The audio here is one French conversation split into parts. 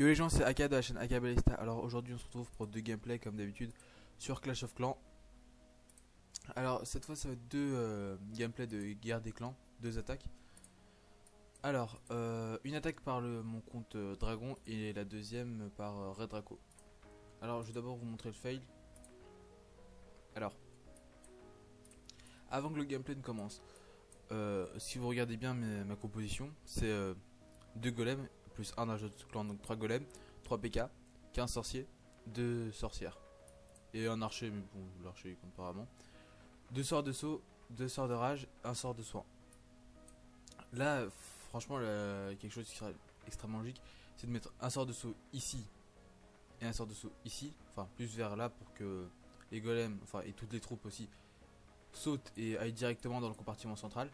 Yo les gens, c'est Aka de la chaîne Aka Ballista. Alors aujourd'hui on se retrouve pour deux gameplays comme d'habitude sur Clash of Clans. Alors cette fois ça va être deux gameplays de guerre des clans, deux attaques. Alors une attaque par mon compte Dragon et la deuxième par Red Draco. Alors je vais d'abord vous montrer le fail. Alors avant que le gameplay ne commence, si vous regardez bien ma composition, c'est deux golems plus un agent de clan, donc 3 golems, 3 PK, 15 sorciers, 2 sorcières et un archer, mais bon l'archer il compte pas vraiment, 2 sorts de saut, 2 sorts de rage, 1 sort de soin. Là franchement quelque chose qui serait extrêmement logique, c'est de mettre un sort de saut ici et un sort de saut ici, enfin plus vers là pour que les golems, enfin et toutes les troupes aussi, sautent et aillent directement dans le compartiment central,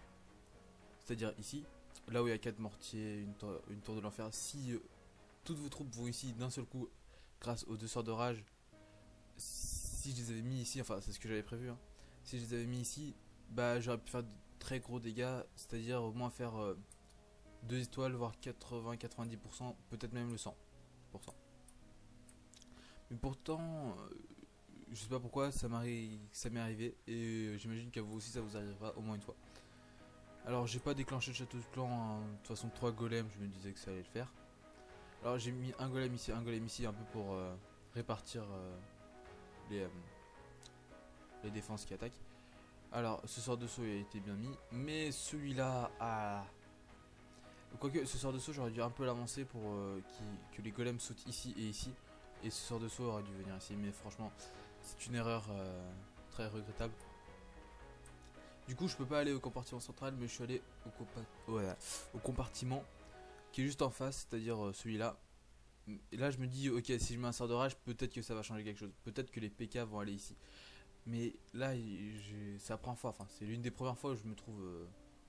c'est à dire ici. Là où il y a 4 mortiers, une tour de l'enfer, si toutes vos troupes vont ici d'un seul coup, grâce aux 2 sorts de rage, si je les avais mis ici, enfin c'est ce que j'avais prévu, hein, si je les avais mis ici, bah j'aurais pu faire de très gros dégâts, c'est-à-dire au moins faire 2 étoiles, voire 80-90%, peut-être même le 100%. Mais pourtant, je sais pas pourquoi ça m'est arrivé, et j'imagine qu'à vous aussi ça vous arrivera au moins une fois. Alors j'ai pas déclenché le château de clan, hein. De toute façon 3 golems, je me disais que ça allait le faire. Alors j'ai mis un golem ici, un peu pour répartir les, les défenses qui attaquent. Alors ce sort de saut a été bien mis, mais celui-là a... Quoique ce sort de saut j'aurais dû un peu l'avancer pour que les golems sautent ici et ici. Et ce sort de saut aurait dû venir ici, mais franchement c'est une erreur très regrettable. Du coup je peux pas aller au compartiment central, mais je suis allé au compartiment qui est juste en face, c'est-à-dire celui-là. Et là je me dis ok, si je mets un sort de rage, peut-être que ça va changer quelque chose, peut-être que les PK vont aller ici. Mais là c'est la première fois, enfin c'est l'une des premières fois où je me trouve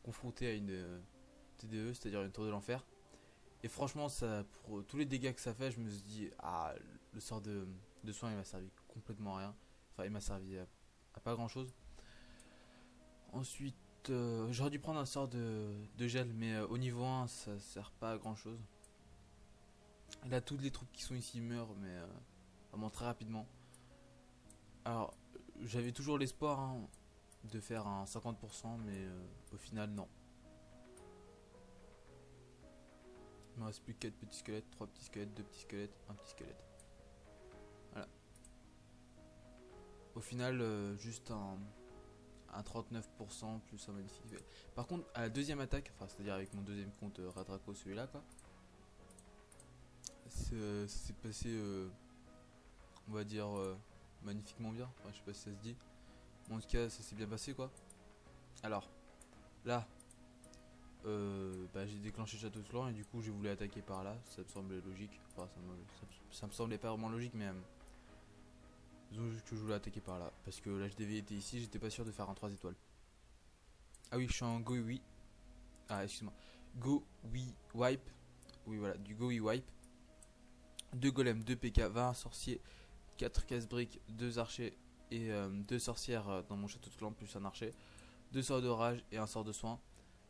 confronté à une TDE, c'est-à-dire une tour de l'enfer. Et franchement ça, pour tous les dégâts que ça fait, je me suis dit ah, le sort de soin il m'a servi complètement à rien. Enfin il m'a servi à pas grand chose. Ensuite j'aurais dû prendre un sort de gel, mais au niveau 1 ça sert pas à grand chose. Là toutes les troupes qui sont ici meurent, mais vraiment très rapidement. Alors j'avais toujours l'espoir, hein, de faire un 50%, mais au final non. Il me reste plus que 4 petits squelettes, 3 petits squelettes, 2 petits squelettes, un petit squelette. Voilà. Au final juste un 39% plus un magnifique. Par contre à la deuxième attaque, enfin c'est à dire avec mon deuxième compte Red Draco, celui-là quoi, c'est passé on va dire magnifiquement bien, enfin, je sais pas si ça se dit, mais en tout cas ça s'est bien passé quoi. Alors là bah, j'ai déclenché le château de clan et du coup j'ai voulu attaquer par là, ça me semblait logique, enfin ça me semblait pas vraiment logique, mais disons juste que je voulais attaquer par là, parce que là je devais être ici, j'étais pas sûr de faire un 3 étoiles. Ah oui je suis en go oui, ah excuse-moi, go oui wipe, oui voilà, du go oui wipe. 2 golems, 2 PK, 20 sorciers, 4 casse-briques, 2 archers et 2 sorcières dans mon château de clan plus un archer, 2 sorts de rage et un sort de soin,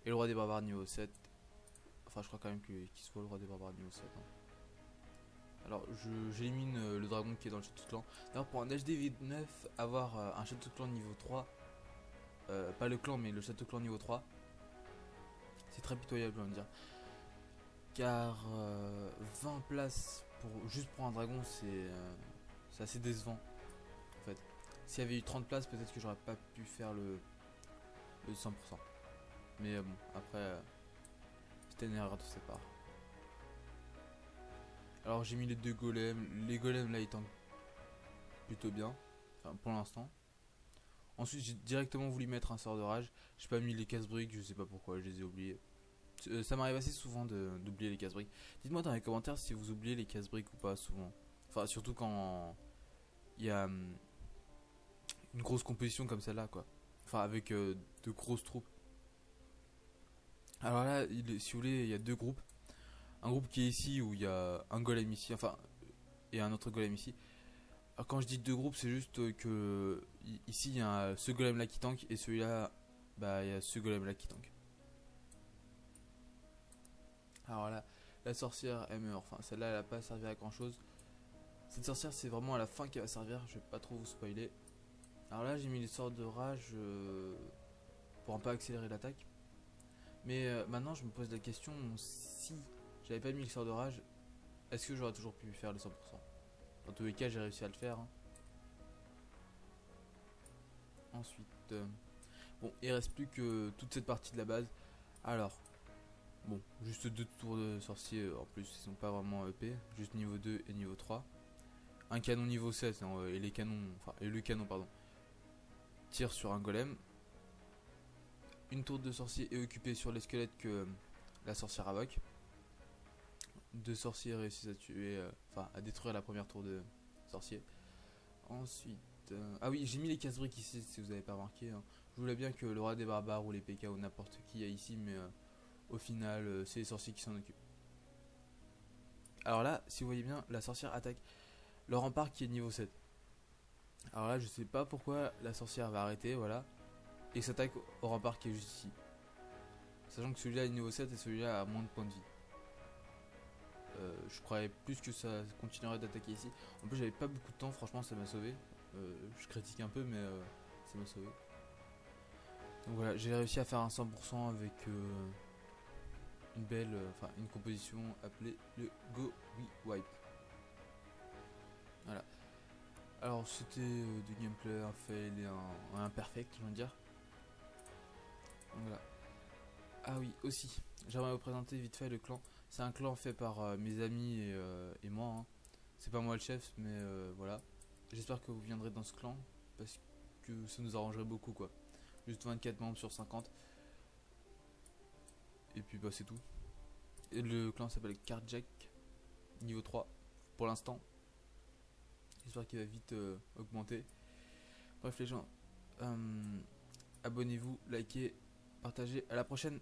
et le roi des barbares niveau 7. Enfin je crois quand même qu'il soit le roi des barbares niveau 7, hein. Alors j'élimine le dragon qui est dans le château de clan. D'ailleurs pour un HDV9, avoir un château de clan niveau 3, pas le clan mais le château de clan niveau 3, c'est très pitoyable on va dire. Car 20 places juste pour un dragon, c'est assez décevant en fait. S'il y avait eu 30 places, peut-être que j'aurais pas pu faire le 100%. Mais bon, après c'était une erreur de sa part. Alors j'ai mis les 2 golems. Les golems là ils tankent plutôt bien, enfin, pour l'instant. Ensuite j'ai directement voulu mettre un sort de rage. J'ai pas mis les casse-briques, je sais pas pourquoi, je les ai oubliés. Ça m'arrive assez souvent d'oublier les casse-briques. Dites-moi dans les commentaires si vous oubliez les casse-briques ou pas souvent. Enfin surtout quand il y a une grosse composition comme celle-là quoi. Enfin avec de grosses troupes. Alors là si vous voulez il y a deux groupes. Un groupe qui est ici où il y a un golem ici, enfin et un autre golem ici. Alors quand je dis deux groupes c'est juste que ici il y a ce golem là qui tank et celui-là bah il y a ce golem là qui tank. Alors là la sorcière elle meurt. Enfin celle-là elle a pas servi à grand chose. Cette sorcière c'est vraiment à la fin qu'elle va servir. Je vais pas trop vous spoiler. Alors là j'ai mis les sorts de rage pour un peu accélérer l'attaque. Mais maintenant je me pose la question, si j'avais pas mis le sort de rage, est-ce que j'aurais toujours pu faire les 100%? Dans tous les cas j'ai réussi à le faire. Ensuite, bon, il reste plus que toute cette partie de la base. Alors, bon, juste 2 tours de sorcier en plus, ils sont pas vraiment EP, juste niveau 2 et niveau 3. Un canon niveau 7 hein, et les canons, enfin, et le canon, pardon, tire sur un golem. Une tour de sorcier est occupée sur les squelettes que la sorcière invoque. 2 sorciers réussissent à tuer, enfin, à détruire la première tour de sorcier. Ensuite, ah oui, j'ai mis les casse-briques ici si vous avez pas remarqué. Hein. Je voulais bien que le roi des barbares ou les PK ou n'importe qui aille ici, mais au final, c'est les sorciers qui s'en occupent. Alors là, si vous voyez bien, la sorcière attaque le rempart qui est niveau 7. Alors là, je sais pas pourquoi la sorcière va arrêter, voilà, et s'attaque au rempart qui est juste ici. Sachant que celui-là est niveau 7 et celui-là a moins de points de vie. Je croyais plus que ça continuerait d'attaquer ici. En plus, j'avais pas beaucoup de temps, franchement, ça m'a sauvé. Je critique un peu, mais ça m'a sauvé. Donc voilà, j'ai réussi à faire un 100% avec une belle, enfin une composition appelée le Go We Wipe. Voilà. Alors c'était du gameplay, un fail et un imperfect, je veux dire. Donc voilà. Ah oui, aussi, j'aimerais vous présenter vite fait le clan. C'est un clan fait par mes amis et moi. Hein. C'est pas moi le chef, mais voilà. J'espère que vous viendrez dans ce clan parce que ça nous arrangerait beaucoup quoi. Juste 24 membres sur 50. Et puis bah c'est tout. Et le clan s'appelle Cardjack, niveau 3 pour l'instant. J'espère qu'il va vite augmenter. Bref les gens, abonnez-vous, likez, partagez. À la prochaine.